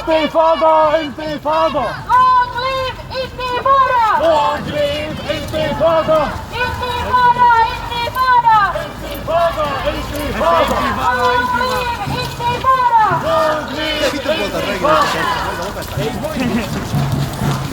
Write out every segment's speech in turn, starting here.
Intifada, intifada! Long live Intifada! Long live intifada! Intifada, Intifada! Intifada, intifada! Long live Intifada! Long live intifada!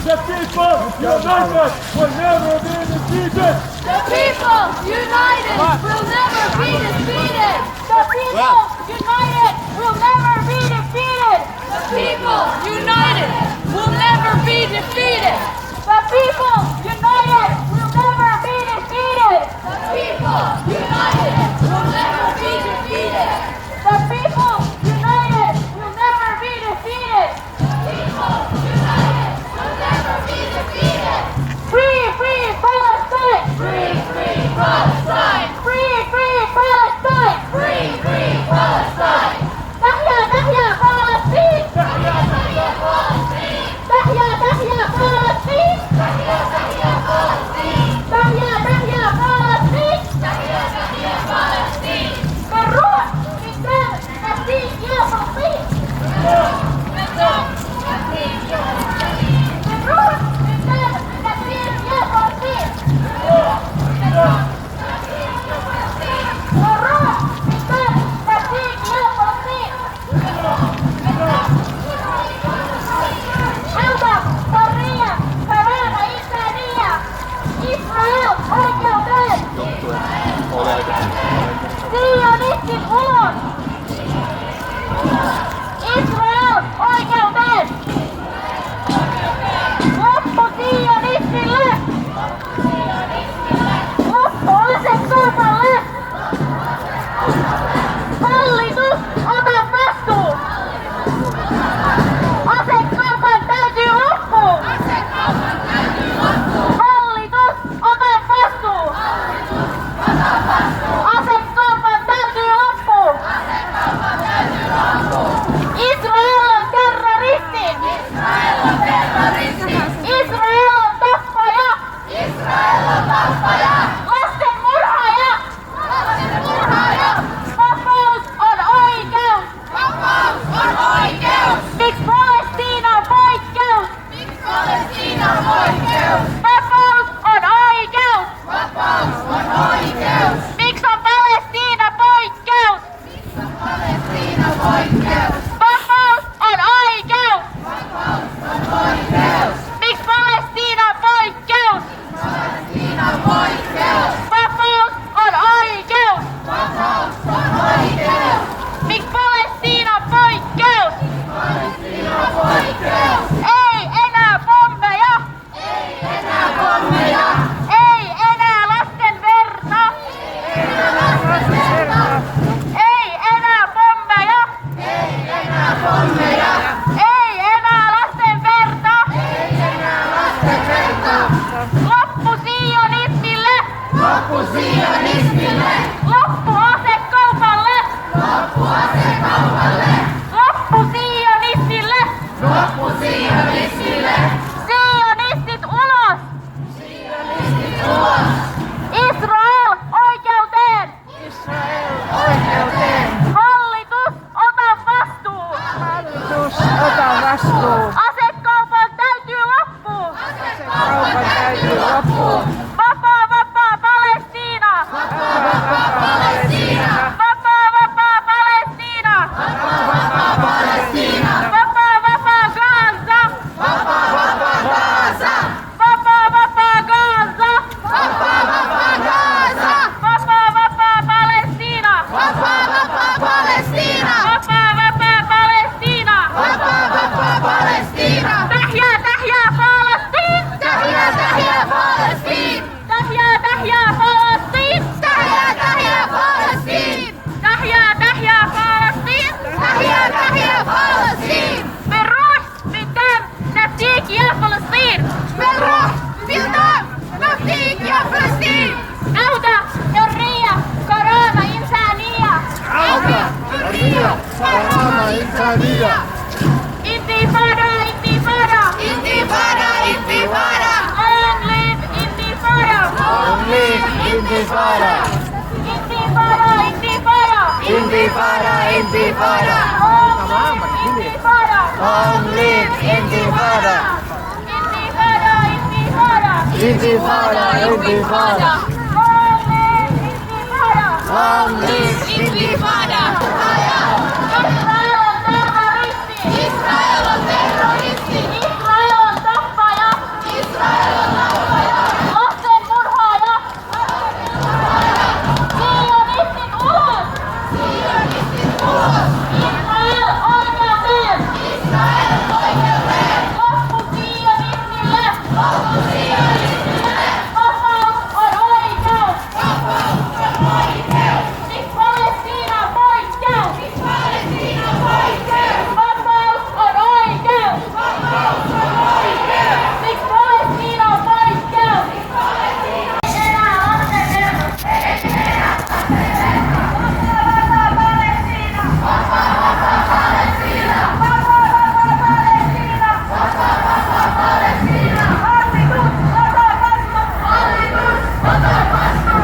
The people united will never be defeated! The people united will never be defeated! The people united will never be defeated! The people united will never be defeated! The people united will never be defeated! The people united will never be defeated! The people united will never be defeated! The people united will never be defeated! Free, free Palestine! Free, free Palestine! Free, free Palestine! Free, free Palestine! تحيا تحيا فلسطين! تحيا تحيا فلسطين! تحيا تحيا فلسطين! تحيا تحيا فلسطين! تحيا تحيا فلسطين! تحيا تحيا فلسطين! بالروح بالدم نفديك يا فلسطين! بالروح بالدم نفديك يا فلسطين! بالروح بالدم نفديك يا فلسطين! بالروح بالدم نفديك يا فلسطين! بالروح بالدم نفديك يا فلسطين! حوضة حرية كرامة إنسانية إسرائيل oikeuteen Sionistin ulos Israel oikeuteen loppu sionistille loppu asekaupalle hallitus ota vastuu asekaupan täytyy loppua hallitus ota vastuu asekaupan täytyy loppua Israel on terroristi Israel on tappaja lasten murhaaja vapaus on oikeus miksi Palestiina on poikkeus vapaus on oikeus miksi on Palestiina poikkeus vapaus on oikeus miksi Palestiina on poikkeus vapaus on oikeus miksi Palestiina on poikkeus ei enää pommeja ei enää lasten verta ei enää pommeja ei enää lasten verta loppu sionismille loppu asekaupalle loppu sionismille sionistit ulos Israel oikeuteen hallitus ota vastuu asekaupan täytyy loppua vapaa vapaa Palestiina vapaa Palestiina vapaa vapaa Gaza vapaa vapaa Gaza vapaa vapaa Palestiina vapaa vapaa Palestiina تحيا تحيا فلسطين تحيا تحيا فلسطين تحيا تحيا فلسطين تحيا تحيا فلسطين تحيا تحيا فلسطين تحيا تحيا فلسطين بالروح بالدم نفديك يا فلسطين بالروح بالدم نفديك يا فلسطين عودة حرية كرامة إنسانية عودة حرية كرامة إنسانية Intifada, Intifada! Intifada, Intifada! Long live Intifada! Long live Intifada! Intifada, Intifada! Intifada, Intifada! Long live Intifada! Long live Intifada! Intifada! Intifada! Intifada! Intifada! Long live Intifada! Israel on terroristi! Israel on tappaja! Israel on tappaja! Lasten murhaaja! Sionistit ulos! Sionistit ulos! Israel oikeuteen! Israel oikeuteen! Loppu sionismille! Loppu sionismille! Vapaus on oikeus! Vapaus on oikeus! Miksi Palestiina poikkeus? Miksi Palestiina poikkeus? Vapaus on oikeus! Vapaus on oikeus! Miksi Palestiina poikkeus? Miksi Palestiina ei enää lasten verran! Ei enää lasten verran! Vapaa Palestiina! Vapaa Palestiina! Vapaa Palestiina! Vapaa Palestiina! Hallitus, ota vastuun! Hallitus, ota vastuun!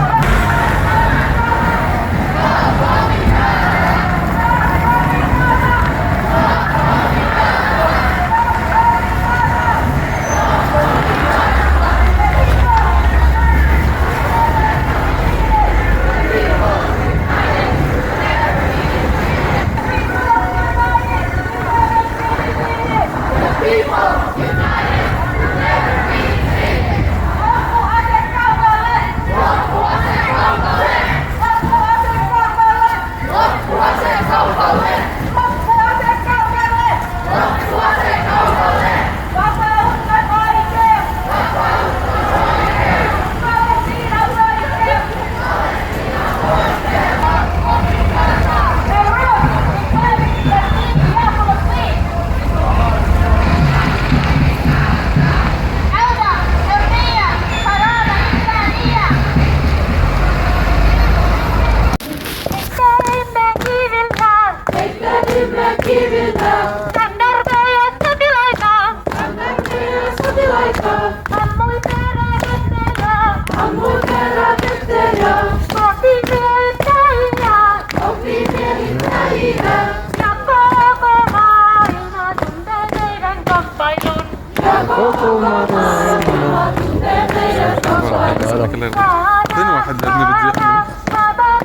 فين واحد اجنبي تجي يحمل الله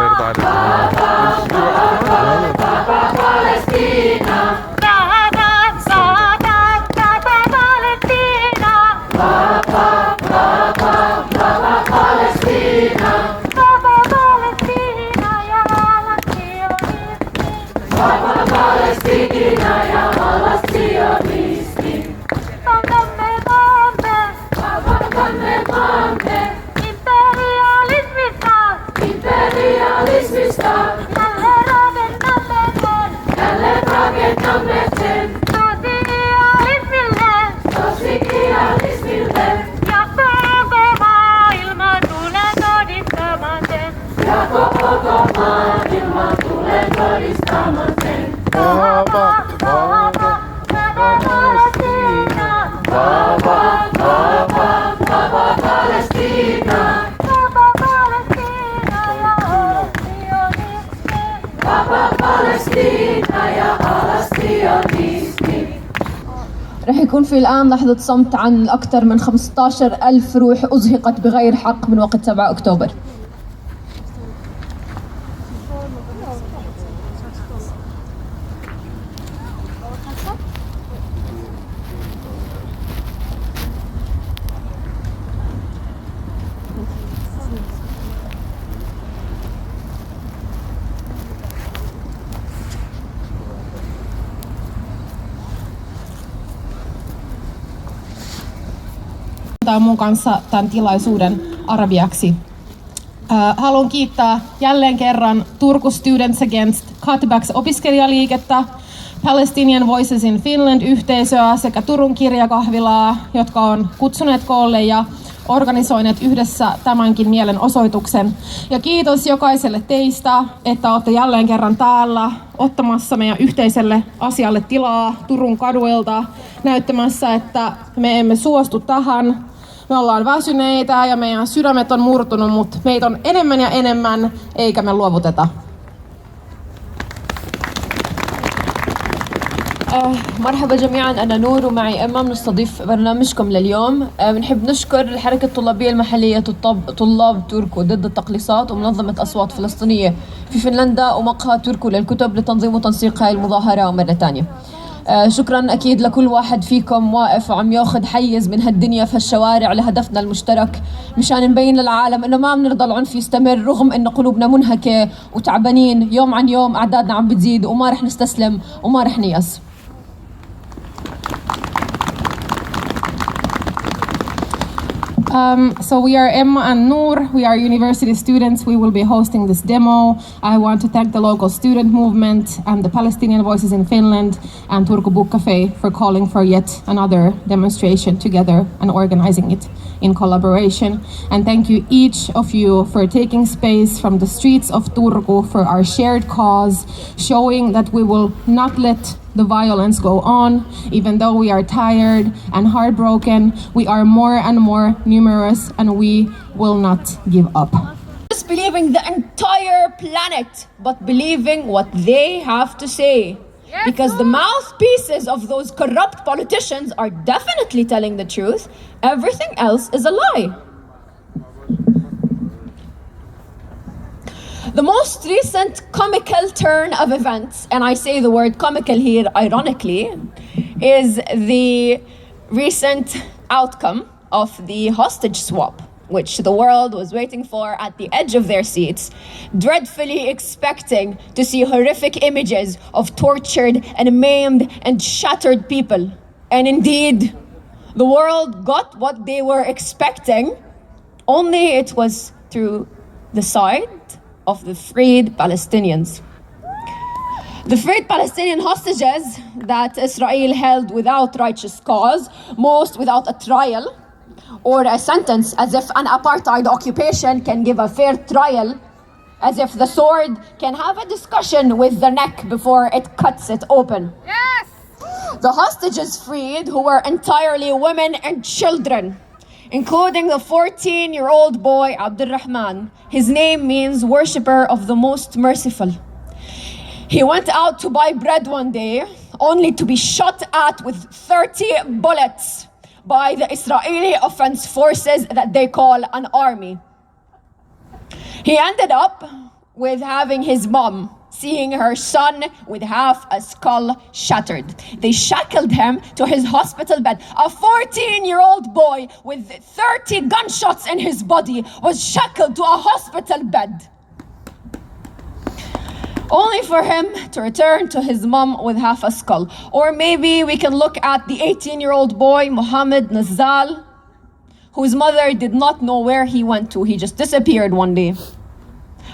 يرضى رح يكون في الآن لحظة صمت عن أكثر من 15,000 روح أزهقت بغير حق من وقت 7 أكتوبر. Mun kanssa tämän tilaisuuden arabiaksi. Haluan kiittää jälleen kerran Turku Students Against Cutbacks opiskelijaliikettä, Palestinian Voices in Finland-yhteisöä sekä Turun kirjakahvilaa, jotka on kutsuneet koolle ja organisoineet yhdessä tämänkin mielenosoituksen. Ja kiitos jokaiselle teistä, että olette jälleen kerran täällä ottamassa meidän yhteiselle asialle tilaa Turun kaduilta, näyttämässä, että me emme suostu tähän. Me ollaan väsyneitä ja meidän sydämet on murtunut, mutta meitä on enemmän ja enemmän, eikä me luovuteta. مرحبا جميعا، أنا نور ومعي إما بنستضيف برنامجكم لليوم. بنحب نشكر الحركة الطلابية المحلية طلاب تركو ضد التقليصات ومنظمة أصوات فلسطينية في فنلندا ومقهى تركو للكتب لتنظيم وتنسيق هاي المظاهرة مرة تانية. شكرا أكيد لكل واحد فيكم واقف وعم ياخذ حيز من هالدنيا في هالشوارع لهدفنا المشترك مشان نبين للعالم إنه ما بنرضى العنف يستمر رغم إنه قلوبنا منهكة وتعبانين يوم عن يوم، أعدادنا عم بتزيد وما رح نستسلم وما رح نيأس. So we are Emma and Noor. We are university students. We will be hosting this demo. I want to thank the local student movement and the Palestinian Voices in Finland and Turku Book Cafe for calling for yet another demonstration together and organizing it in collaboration. And thank you each of you for taking space from the streets of Turku for our shared cause, showing that we will not let the violence go on. Even though we are tired and heartbroken, we are more and more numerous and we will not give up. Disbelieving the entire planet, but believing what they have to say. Yes, because the mouthpieces of those corrupt politicians are definitely telling the truth. Everything else is a lie. The most recent comical turn of events, and I say the word comical here ironically, is the recent outcome of the hostage swap, which the world was waiting for at the edge of their seats, dreadfully expecting to see horrific images of tortured and maimed and shattered people. And indeed, the world got what they were expecting, only it was through the side of the freed Palestinians. The freed Palestinian hostages that Israel held without righteous cause, most without a trial or a sentence, as if an apartheid occupation can give a fair trial, as if the sword can have a discussion with the neck before it cuts it open. Yes! The hostages freed, who were entirely women and children, including the 14-year-old boy, Abdulrahman. His name means worshipper of the most merciful. He went out to buy bread one day, only to be shot at with 30 bullets by the Israeli offense forces that they call an army. He ended up with having his mom seeing her son with half a skull shattered. They shackled him to his hospital bed. A 14-year-old boy with 30 gunshots in his body was shackled to a hospital bed, only for him to return to his mom with half a skull. Or maybe we can look at the 18-year-old boy, Mohammed Nazal, whose mother did not know where he went to. He just disappeared one day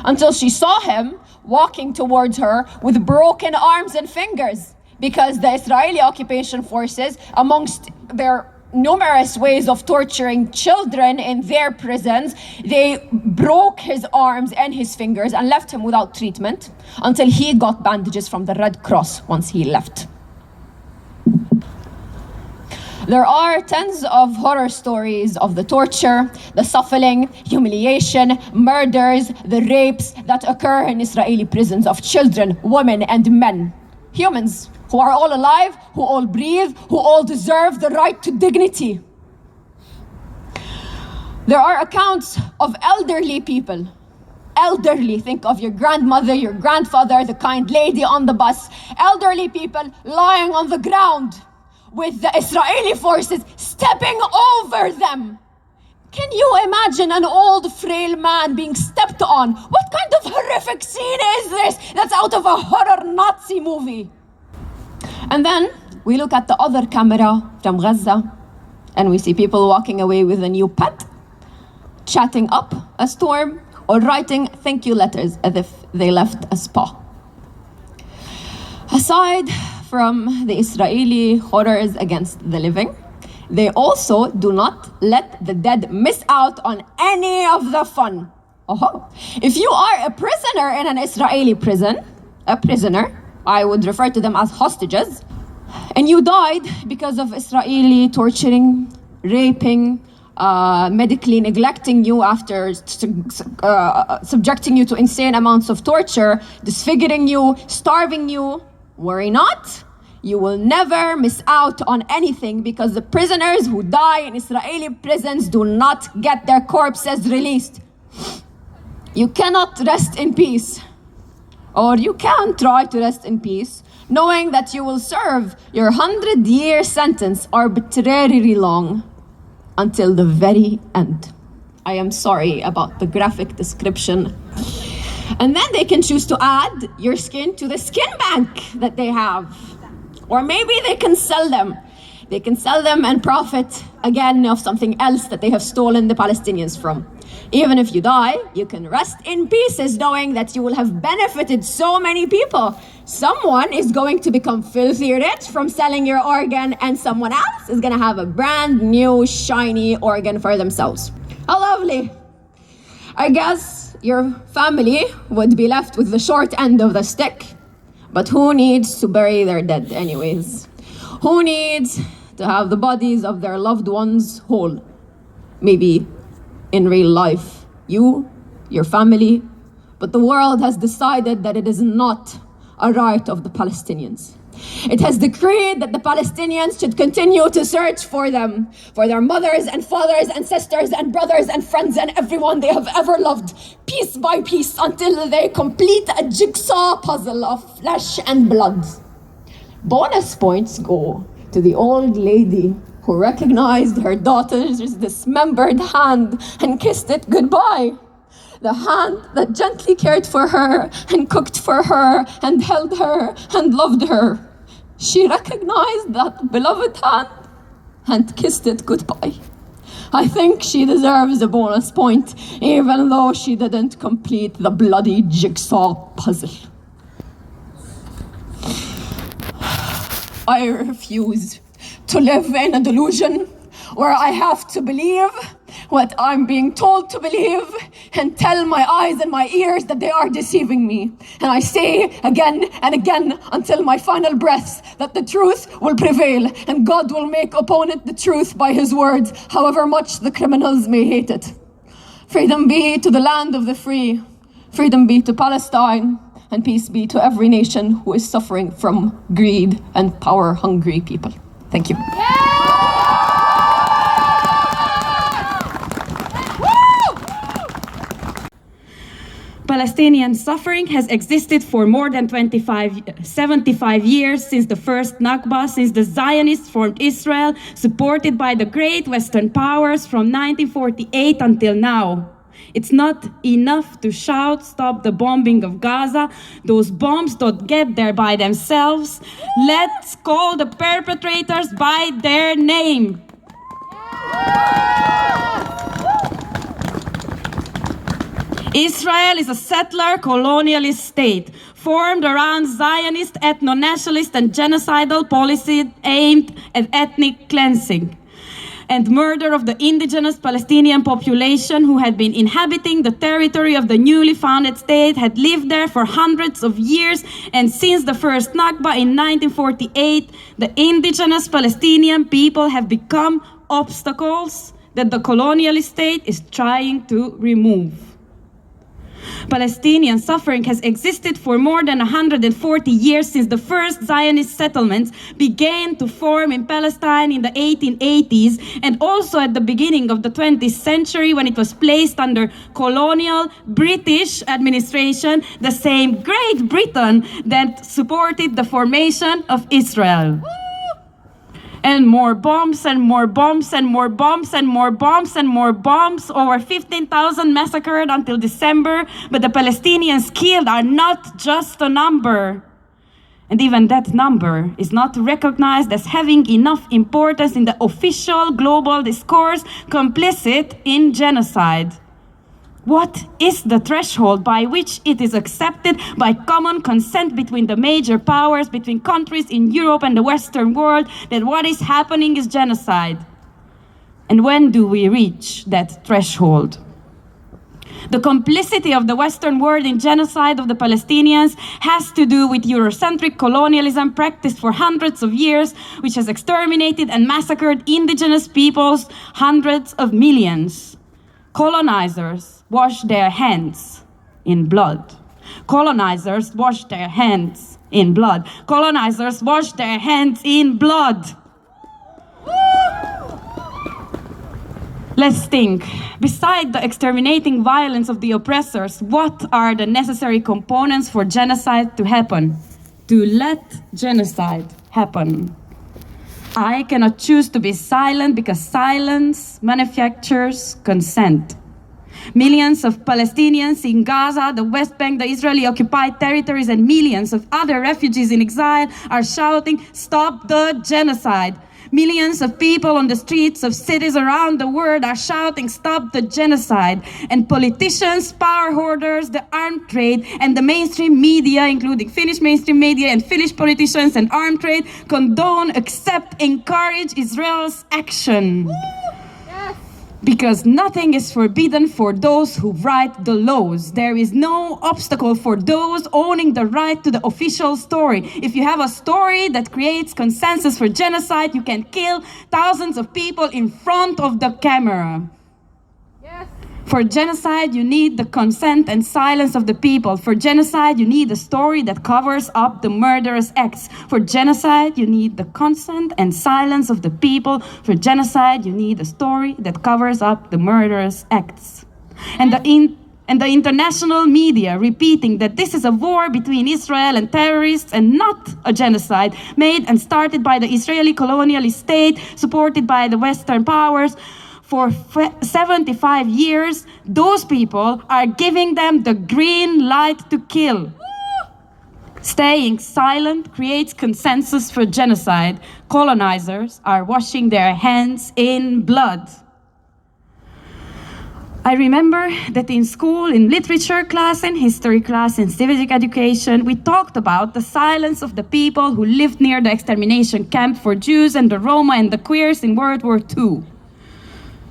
until she saw him walking towards her with broken arms and fingers, because the Israeli occupation forces, amongst their numerous ways of torturing children in their prisons, they broke his arms and his fingers and left him without treatment until he got bandages from the Red Cross once he left. There are tens of horror stories of the torture, the suffering, humiliation, murders, the rapes that occur in Israeli prisons of children, women, and men. Humans who are all alive, who all breathe, who all deserve the right to dignity. There are accounts of elderly people. Elderly, think of your grandmother, your grandfather, the kind lady on the bus. Elderly people lying on the ground with the Israeli forces stepping over them. Can you imagine an old, frail man being stepped on? What kind of horrific scene is this? That's out of a horror Nazi movie. And then we look at the other camera from Gaza, and we see people walking away with a new pet, chatting up a storm, or writing thank you letters as if they left a spa. Aside from the Israeli horrors against the living, they also do not let the dead miss out on any of the fun. If you are a prisoner in an Israeli prison, I would refer to them as hostages, and you died because of Israeli torturing, raping, medically neglecting you after subjecting you to insane amounts of torture, disfiguring you, starving you, worry not. You will never miss out on anything because the prisoners who die in Israeli prisons do not get their corpses released. You cannot rest in peace, or you can try to rest in peace, knowing that you will serve your 100-year sentence arbitrarily long until the very end. I am sorry about the graphic description. And then they can choose to add your skin to the skin bank that they have. Or maybe they can sell them. They can sell them and profit again of something else that they have stolen the Palestinians from. Even if you die, you can rest in pieces knowing that you will have benefited so many people. Someone is going to become filthy rich from selling your organ, and someone else is going to have a brand new shiny organ for themselves. How lovely. I guess your family would be left with the short end of the stick. But who needs to bury their dead anyways? Who needs to have the bodies of their loved ones whole? Maybe in real life, you, your family, but the world has decided that it is not a right of the Palestinians. It has decreed that the Palestinians should continue to search for them, for their mothers and fathers and sisters and brothers and friends and everyone they have ever loved, piece by piece, until they complete a jigsaw puzzle of flesh and blood. Bonus points go to the old lady who recognized her daughter's dismembered hand and kissed it goodbye. The hand that gently cared for her and cooked for her and held her and loved her. She recognized that beloved hand and kissed it goodbye. I think she deserves a bonus point, even though she didn't complete the bloody jigsaw puzzle. I refuse to live in a delusion where I have to believe what I'm being told to believe and tell my eyes and my ears that they are deceiving me. And I say again and again until my final breath that the truth will prevail and God will make opponent the truth by his words, however much the criminals may hate it. Freedom be to the land of the free. Freedom be to Palestine. And peace be to every nation who is suffering from greed and power-hungry people. Thank you. Palestinian suffering has existed for more than 75 years since the first Nakba, since the Zionists formed Israel, supported by the great Western powers from 1948 until now. It's not enough to shout, "Stop the bombing of Gaza." Those bombs don't get there by themselves. Let's call the perpetrators by their name. Israel is a settler colonialist state formed around Zionist, ethno-nationalist and genocidal policies aimed at ethnic cleansing and murder of the indigenous Palestinian population who had been inhabiting the territory of the newly founded state, had lived there for hundreds of years, and since the first Nakba in 1948, the indigenous Palestinian people have become obstacles that the colonialist state is trying to remove. Palestinian suffering has existed for more than 140 years since the first Zionist settlements began to form in Palestine in the 1880s, and also at the beginning of the 20th century when it was placed under colonial British administration, the same Great Britain that supported the formation of Israel. And more bombs and more bombs and more bombs and more bombs and more bombs. Over 15,000 massacred until December. But the Palestinians killed are not just a number. And even that number is not recognized as having enough importance in the official global discourse, complicit in genocide. What is the threshold by which it is accepted by common consent between the major powers, between countries in Europe and the Western world, that what is happening is genocide? And when do we reach that threshold? The complicity of the Western world in genocide of the Palestinians has to do with Eurocentric colonialism practiced for hundreds of years, which has exterminated and massacred indigenous peoples, hundreds of millions. Colonizers wash their hands in blood. Colonizers wash their hands in blood. Colonizers washed their hands in blood. Let's think. Beside the exterminating violence of the oppressors, what are the necessary components for genocide to happen? To let genocide happen. I cannot choose to be silent because silence manufactures consent. Millions of Palestinians in Gaza, the West Bank, the Israeli-occupied territories, and millions of other refugees in exile are shouting, "Stop the genocide." Millions of people on the streets of cities around the world are shouting, "Stop the genocide." And politicians, power hoarders, the armed trade, and the mainstream media, including Finnish mainstream media and Finnish politicians and armed trade, condone, accept, encourage Israel's action. Because nothing is forbidden for those who write the laws. There is no obstacle for those owning the right to the official story. If you have a story that creates consensus for genocide, you can kill thousands of people in front of the camera. For genocide, you need the consent and silence of the people. For genocide, you need a story that covers up the murderous acts. For genocide, you need the consent and silence of the people. For genocide, you need a story that covers up the murderous acts. And the international media repeating that this is a war between Israel and terrorists and not a genocide made and started by the Israeli colonial state, supported by the Western powers. For 75 years, those people are giving them the green light to kill. Staying silent creates consensus for genocide. Colonizers are washing their hands in blood. I remember that in school, in literature class, in history class, in civic education, we talked about the silence of the people who lived near the extermination camp for Jews and the Roma and the queers in World War II.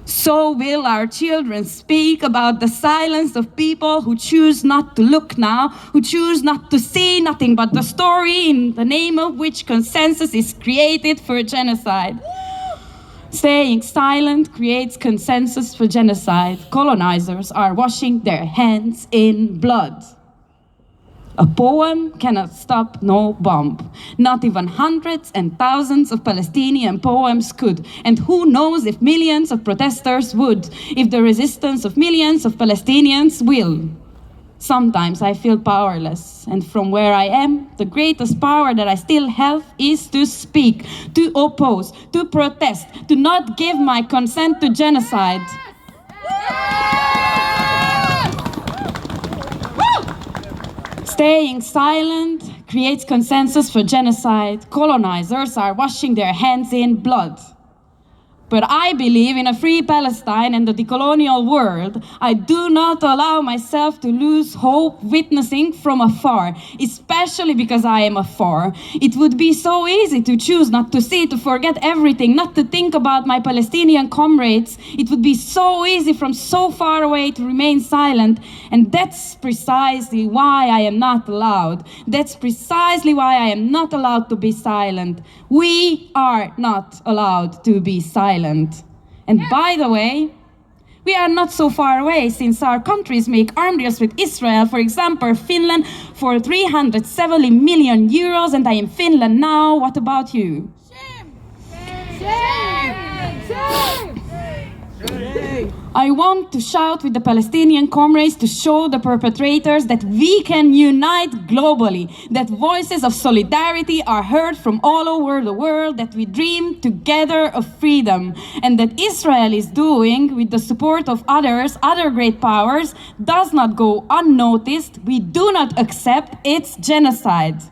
So will our children speak about the silence of people who choose not to look now, who choose not to see nothing but the story in the name of which consensus is created for genocide. Staying silent creates consensus for genocide. Colonizers are washing their hands in blood. A poem cannot stop no bomb. Not even hundreds and thousands of Palestinian poems could. And who knows if millions of protesters would, if the resistance of millions of Palestinians will. Sometimes I feel powerless, and from where I am, the greatest power that I still have is to speak, to oppose, to protest, to not give my consent to genocide. Staying silent creates consensus for genocide. Colonizers are washing their hands in blood. But I believe in a free Palestine and the decolonial world. I do not allow myself to lose hope witnessing from afar, especially because I am afar. It would be so easy to choose not to see, to forget everything, not to think about my Palestinian comrades. It would be so easy from so far away to remain silent. And that's precisely why I am not allowed. That's precisely why I am not allowed to be silent. We are not allowed to be silent. And by the way, we are not so far away, since our countries make armed deals with Israel. For example, Finland for 370 million euros, and I am in Finland now. What about you? Shame! Shame! Shame! I want to shout with the Palestinian comrades to show the perpetrators that we can unite globally, that voices of solidarity are heard from all over the world, that we dream together of freedom, and that Israel is doing, with the support of others, other great powers, does not go unnoticed. We do not accept its genocide.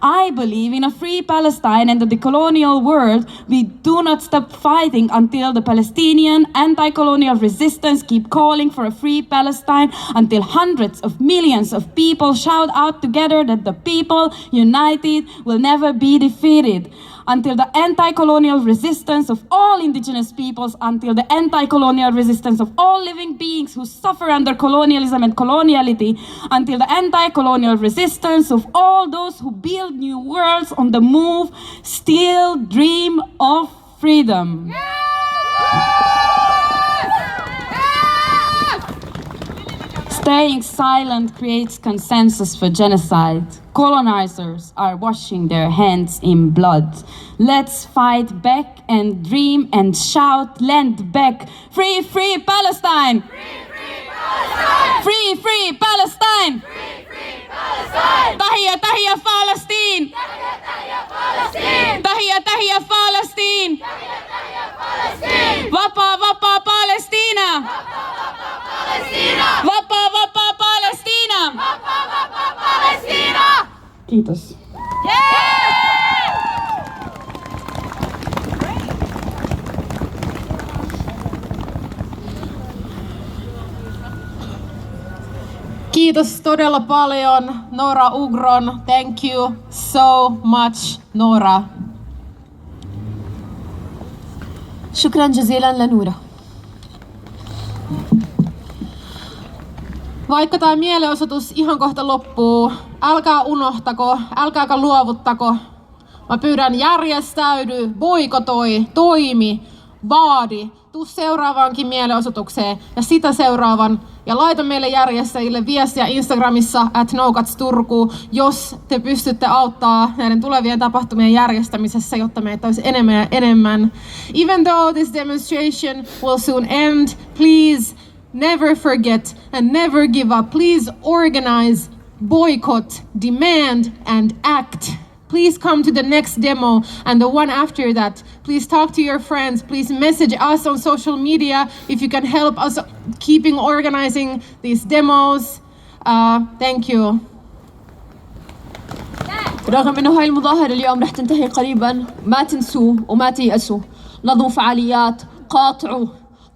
I believe in a free Palestine and the decolonial world. We do not stop fighting until the Palestinian anti-colonial resistance keep calling for a free Palestine, until hundreds of millions of people shout out together that the people united will never be defeated, until the anti-colonial resistance of all indigenous peoples, until the anti-colonial resistance of all living beings who suffer under colonialism and coloniality, until the anti-colonial resistance of all those who build new worlds on the move still dream of freedom. Staying silent creates consensus for genocide. Colonizers are washing their hands in blood. Let's fight back and dream and shout, land back. Free, free Palestine! Free, free Palestine! Free, free Palestine! Tahia, tahia Palestine! Tahia, tahia Palestine! Vapaa, vapaa Palestina! Vapaa, vapaa Palestina! Kiitos. Kiitos todella paljon, Nora Ugron. Thank you so much, Nora. شكرا جزيلا لنورة. Vaikka tämä mielenosoitus ihan kohta loppuu, älkää unohtako, älkääkä luovuttako. Mä pyydän järjestäydy, boikotoi, toimi, vaadi. Tuu seuraavaankin mielenosoitukseen ja sitä seuraavan. Ja laita meille järjestäjille viestiä Instagramissa @nocutsturku, jos te pystytte auttaa näiden tulevien tapahtumien järjestämisessä, jotta meitä olisi enemmän ja enemmän. Even though this demonstration will soon end, please never forget and never give up. Please organize, boycott, demand and act. Please come to the next demo and the one after that. Please talk to your friends. Please message us on social media if you can help us keeping organizing these demos. Thank you. رغم انه هاي المظاهرة اليوم رح تنتهي قريبا، ما تنسوا وما تيأسوا. نظموا فعاليات، قاطعوا،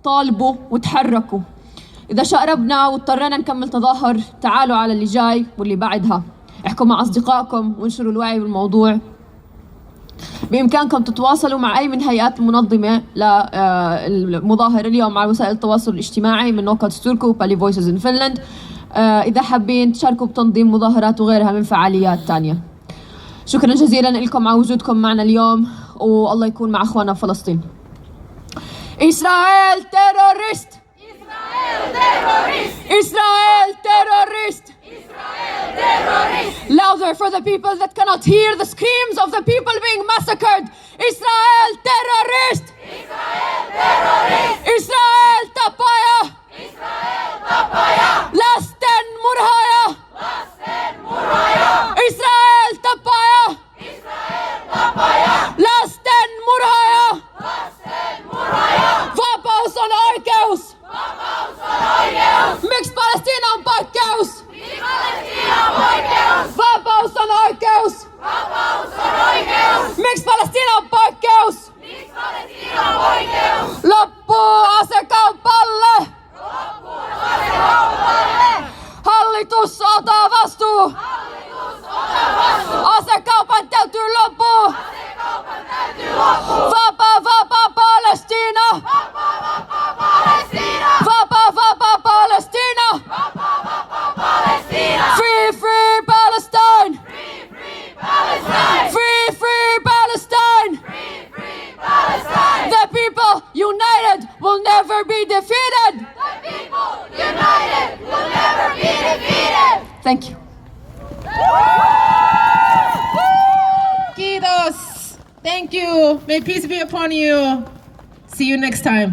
طالبوا وتحركوا. إذا شقربنا واضطرينا نكمل تظاهر، تعالوا على اللي جاي واللي بعدها. احكوا مع أصدقائكم وانشروا الوعي بالموضوع. بإمكانكم تتواصلوا مع أي من هيئات المنظمة للمظاهرة اليوم على وسائل التواصل الاجتماعي من نوكاتس توركو وبالي فويسز إن فنلاند. إذا حابين تشاركوا بتنظيم مظاهرات وغيرها من فعاليات تانية. شكرا جزيلا لكم على وجودكم معنا اليوم، والله يكون مع أخوانا في فلسطين. إسرائيل تيروريست! إسرائيل تيروريست! إسرائيل تيروريست! Louder for the people that cannot hear the screams of the people being massacred. Israel terrorist! Israel terrorist! Israel tapaya! Israel tapaya! Lasten murhaya! Lasten murhaya! Israel tapaya! Israel tapaya! Lasten murhaya! Lasten murhaya! Vapaus on oikeus! Vapaus on oikeus! Miksi Palestiina on poikkeus? Vapaus on oikeus! Vapaus on oikeus! Miksi Palestiina on poikkeus? Miksi Palestiina on poikkeus? Loppuu asekaupalle! Loppuu asekaupalle! Hallitus ottaa vastuu! Hallitus ottaa vastuu! Asekaupan täytyy loppua! Asekaupan täytyy loppua! Vapaa, vapaa Palestiina! Vapaa, vapaa Palestiina! Vapaa, vapaa Palestiina! Vapaa, vapaa Palestiina! Free, free Palestine! Free, free Palestine! Free, free Palestine! Free, free Palestine! The people united will never be defeated! The people united will never be defeated! Thank you. Kiitos. Thank you. May peace be upon you. See you next time.